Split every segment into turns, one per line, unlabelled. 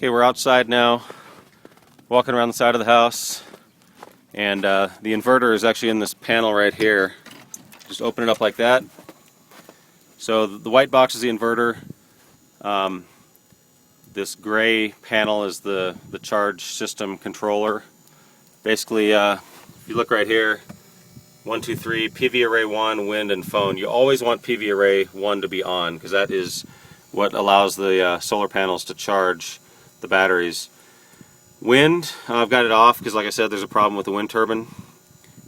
Okay, we're outside now, walking around the side of the house, and the inverter is actually in this panel right here. Just open it up like that. So the white box is the inverter. This gray panel is the charge system controller. Basically, if you look right here, 1, 2, 3, PV array 1, wind, and phone. You always want PV array 1 to be on, because that is what allows the solar panels to charge the batteries. Wind, I've got it off because, like I said, there's a problem with the wind turbine.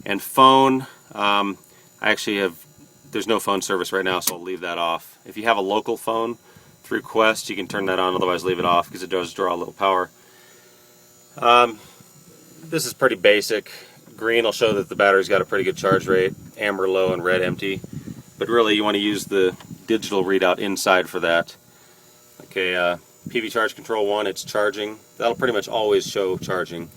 And phone, there's no phone service right now, so I'll leave that off. If you have a local phone through Quest, you can turn that on, otherwise leave it off because it does draw a little power. This is pretty basic. Green will show that the battery's got a pretty good charge rate, amber low and red empty. But really you want to use the digital readout inside for that. Okay, PV charge control 1, it's charging. That'll pretty much always show charging.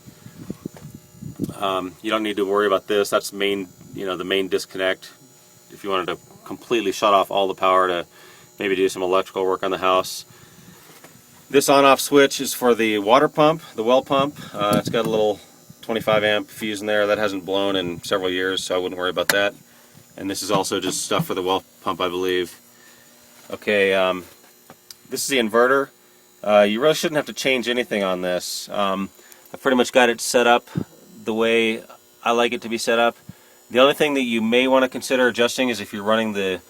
You don't need to worry about this. That's the main disconnect. If you wanted to completely shut off all the power to maybe do some electrical work on the house. This on-off switch is for the water pump, the well pump. It's got a little 25 amp fuse in there. That hasn't blown in several years, so I wouldn't worry about that. And this is also just stuff for the well pump, I believe. Okay, this is the inverter. You really shouldn't have to change anything on this. I've pretty much got it set up the way I like it to be set up. The only thing that you may want to consider adjusting is if you're running the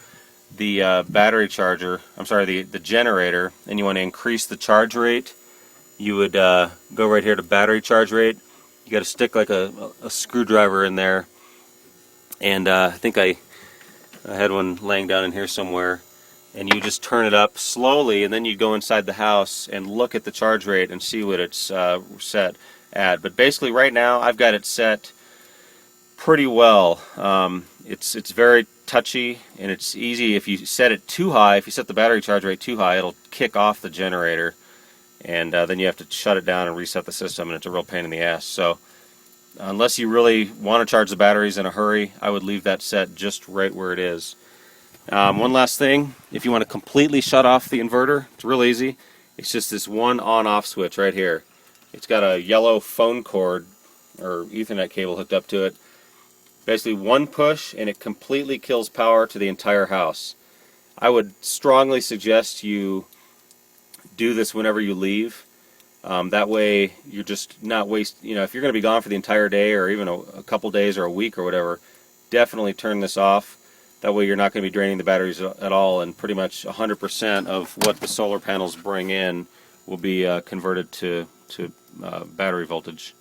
battery charger, the generator, and you want to increase the charge rate, you would go right here to battery charge rate. You got to stick like a screwdriver in there, and I think I had one laying down in here somewhere, and you just turn it up slowly, and then you go inside the house and look at the charge rate and see what it's set at. But basically right now I've got it set pretty well. It's very touchy, and it's easy. If you set it too high, if you set the battery charge rate too high, it'll kick off the generator, and then you have to shut it down and reset the system, and it's a real pain in the ass. So unless you really want to charge the batteries in a hurry, I would leave that set just right where it is. One last thing, if you want to completely shut off the inverter, it's real easy. It's just this one on-off switch right here. It's got a yellow phone cord or Ethernet cable hooked up to it. Basically one push and it completely kills power to the entire house. I would strongly suggest you do this whenever you leave. That way you're just not wasting, if you're going to be gone for the entire day or even a couple days or a week or whatever, definitely turn this off. That way you're not going to be draining the batteries at all, and pretty much 100% of what the solar panels bring in will be converted to battery voltage.